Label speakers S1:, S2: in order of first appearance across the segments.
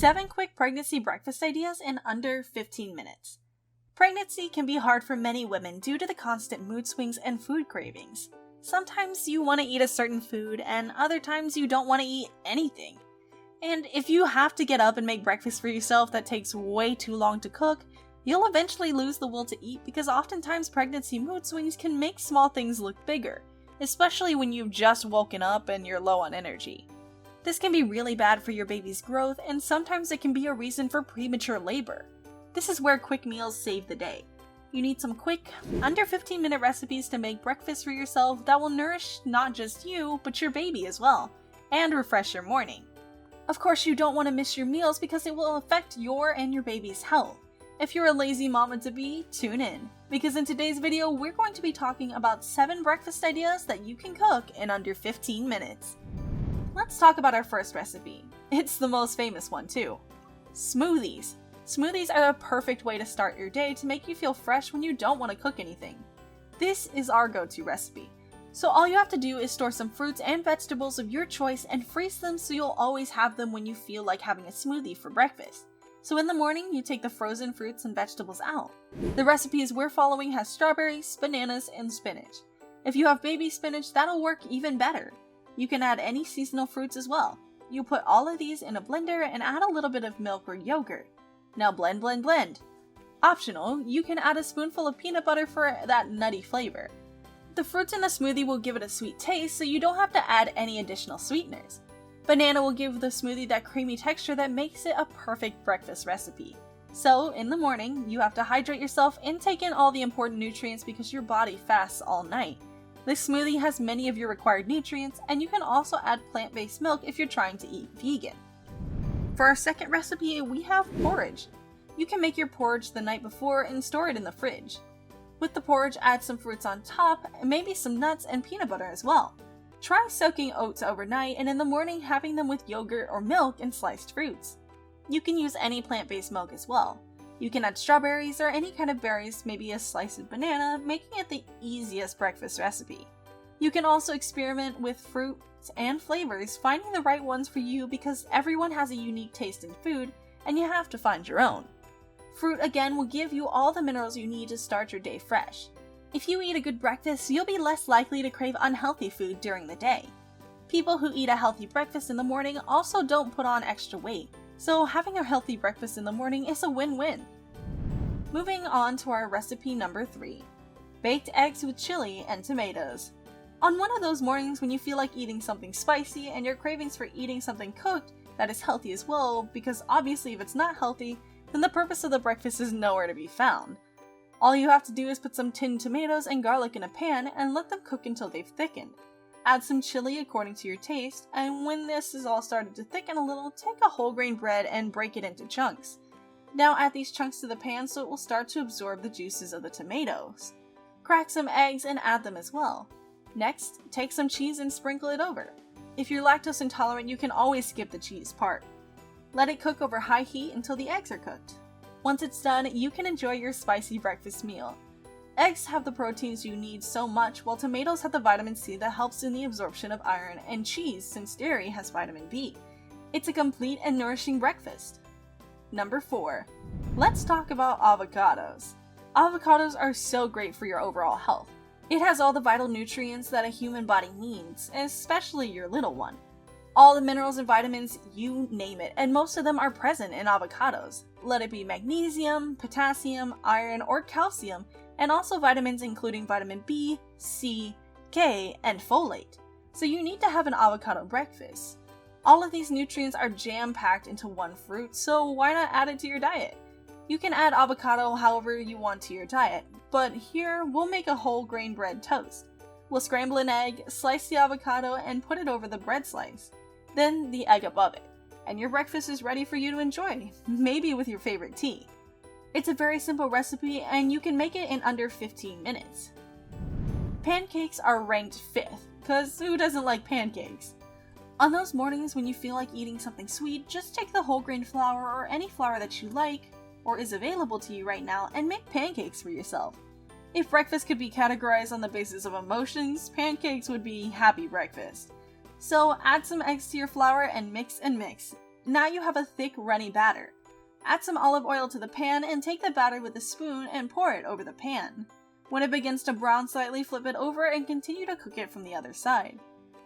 S1: 7 quick pregnancy breakfast ideas in under 15 minutes. Pregnancy can be hard for many women due to the constant mood swings and food cravings. Sometimes you want to eat a certain food, and other times you don't want to eat anything. And if you have to get up and make breakfast for yourself that takes way too long to cook, you'll eventually lose the will to eat because oftentimes pregnancy mood swings can make small things look bigger, especially when you've just woken up and you're low on energy. This can be really bad for your baby's growth, and sometimes it can be a reason for premature labor. This is where quick meals save the day. You need some quick, under 15-minute recipes to make breakfast for yourself that will nourish not just you, but your baby as well, and refresh your morning. Of course, you don't want to miss your meals because it will affect your and your baby's health. If you're a lazy mama-to-be, tune in, because in today's video, we're going to be talking about 7 breakfast ideas that you can cook in under 15 minutes. Let's talk about our first recipe. It's the most famous one too. Smoothies. Smoothies are a perfect way to start your day to make you feel fresh when you don't want to cook anything. This is our go-to recipe. So all you have to do is store some fruits and vegetables of your choice and freeze them so you'll always have them when you feel like having a smoothie for breakfast. So in the morning, you take the frozen fruits and vegetables out. The recipes we're following has strawberries, bananas, and spinach. If you have baby spinach, that'll work even better. You can add any seasonal fruits as well. You put all of these in a blender and add a little bit of milk or yogurt. Now blend, blend, blend. Optional, you can add a spoonful of peanut butter for that nutty flavor. The fruits in the smoothie will give it a sweet taste, so you don't have to add any additional sweeteners. Banana will give the smoothie that creamy texture that makes it a perfect breakfast recipe. So, in the morning, you have to hydrate yourself and take in all the important nutrients because your body fasts all night. This smoothie has many of your required nutrients, and you can also add plant-based milk if you're trying to eat vegan. For our second recipe, we have porridge. You can make your porridge the night before and store it in the fridge. With the porridge, add some fruits on top, and maybe some nuts and peanut butter as well. Try soaking oats overnight and in the morning having them with yogurt or milk and sliced fruits. You can use any plant-based milk as well. You can add strawberries or any kind of berries, maybe a slice of banana, making it the easiest breakfast recipe. You can also experiment with fruits and flavors, finding the right ones for you because everyone has a unique taste in food and you have to find your own. Fruit again will give you all the minerals you need to start your day fresh. If you eat a good breakfast, you'll be less likely to crave unhealthy food during the day. People who eat a healthy breakfast in the morning also don't put on extra weight, so having a healthy breakfast in the morning is a win-win. Moving on to our recipe number 3. Baked eggs with chili and tomatoes. On one of those mornings when you feel like eating something spicy and your cravings for eating something cooked that is healthy as well, because obviously if it's not healthy, then the purpose of the breakfast is nowhere to be found. All you have to do is put some tinned tomatoes and garlic in a pan and let them cook until they've thickened. Add some chili according to your taste, and when this is all started to thicken a little, take a whole grain bread and break it into chunks. Now add these chunks to the pan so it will start to absorb the juices of the tomatoes. Crack some eggs and add them as well. Next, take some cheese and sprinkle it over. If you're lactose intolerant, you can always skip the cheese part. Let it cook over high heat until the eggs are cooked. Once it's done, you can enjoy your spicy breakfast meal. Eggs have the proteins you need so much, while tomatoes have the vitamin C that helps in the absorption of iron, and cheese, since dairy, has vitamin B. It's a complete and nourishing breakfast. Number 4. Let's talk about avocados. Avocados are so great for your overall health. It has all the vital nutrients that a human body needs, especially your little one. All the minerals and vitamins, you name it, and most of them are present in avocados. Let it be magnesium, potassium, iron, or calcium, and also vitamins including vitamin B, C, K, and folate. So you need to have an avocado breakfast. All of these nutrients are jam-packed into one fruit, so why not add it to your diet? You can add avocado however you want to your diet, but here we'll make a whole grain bread toast. We'll scramble an egg, slice the avocado, and put it over the bread slice. Then the egg above it. And your breakfast is ready for you to enjoy, maybe with your favorite tea. It's a very simple recipe and you can make it in under 15 minutes. Pancakes are ranked 5th, cause who doesn't like pancakes? On those mornings when you feel like eating something sweet, just take the whole grain flour or any flour that you like, or is available to you right now, and make pancakes for yourself. If breakfast could be categorized on the basis of emotions, pancakes would be happy breakfast. So add some eggs to your flour and mix and mix. Now you have a thick, runny batter. Add some olive oil to the pan and take the batter with a spoon and pour it over the pan. When it begins to brown slightly, flip it over and continue to cook it from the other side.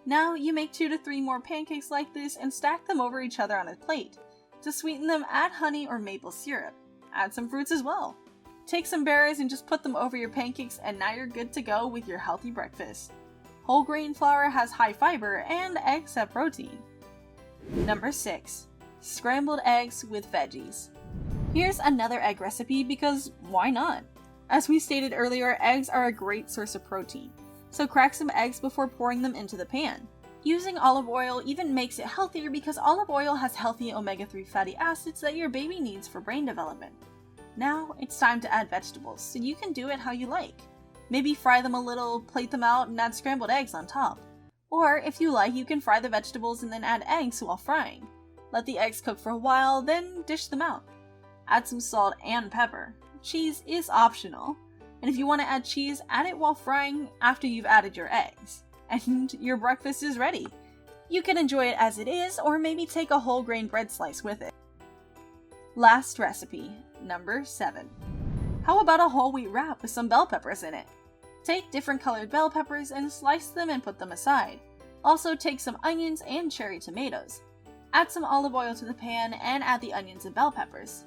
S1: Now you make 2 to 3 more pancakes like this and stack them over each other on a plate. To sweeten them, add honey or maple syrup. Add some fruits as well. Take some berries and just put them over your pancakes, and now you're good to go with your healthy breakfast. Whole grain flour has high fiber and eggs have protein. Number 6. Scrambled eggs with veggies. Here's another egg recipe because why not? As we stated earlier, eggs are a great source of protein, so crack some eggs before pouring them into the pan. Using olive oil even makes it healthier because olive oil has healthy omega-3 fatty acids that your baby needs for brain development. Now it's time to add vegetables, so you can do it how you like. Maybe fry them a little, plate them out, and add scrambled eggs on top. Or if you like, you can fry the vegetables and then add eggs while frying. Let the eggs cook for a while, then dish them out. Add some salt and pepper. Cheese is optional, and if you want to add cheese, add it while frying after you've added your eggs. And your breakfast is ready. You can enjoy it as it is, or maybe take a whole grain bread slice with it. Last recipe, number 7. How about a whole wheat wrap with some bell peppers in it? Take different colored bell peppers and slice them and put them aside. Also take some onions and cherry tomatoes. Add some olive oil to the pan and add the onions and bell peppers.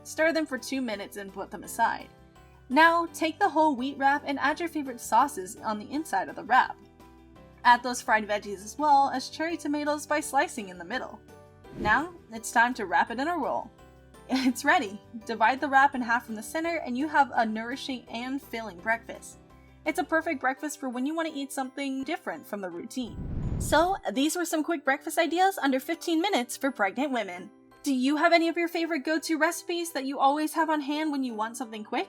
S1: Stir them for 2 minutes and put them aside. Now take the whole wheat wrap and add your favorite sauces on the inside of the wrap. Add those fried veggies as well as cherry tomatoes by slicing in the middle. Now it's time to wrap it in a roll. It's ready! Divide the wrap in half from the center and you have a nourishing and filling breakfast. It's a perfect breakfast for when you want to eat something different from the routine. So these were some quick breakfast ideas under 15 minutes for pregnant women. Do you have any of your favorite go-to recipes that you always have on hand when you want something quick?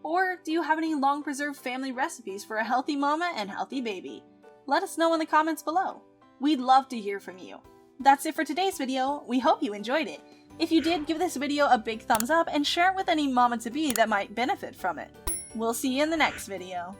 S1: Or do you have any long preserved family recipes for a healthy mama and healthy baby? Let us know in the comments below. We'd love to hear from you. That's it for today's video. We hope you enjoyed it. If you did, give this video a big thumbs up and share it with any mama-to-be that might benefit from it. We'll see you in the next video.